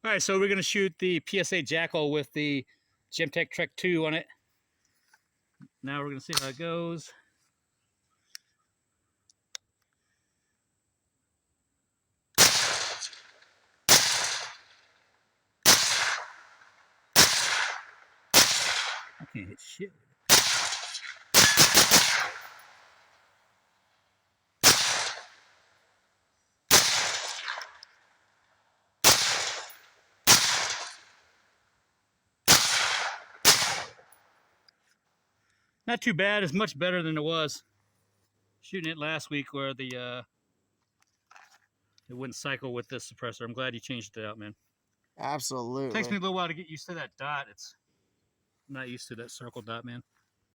All right, so we're going to shoot the PSA JAKL with the Gemtech Trek 2 on it. Now we're going to see how it goes. I can't hit shit. Not too bad. It's much better than it was shooting it last week, where the it wouldn't cycle with this suppressor. I'm glad you changed it out, man. Absolutely. Takes me a little while to get used to that dot. I'm not used to that circle dot, man.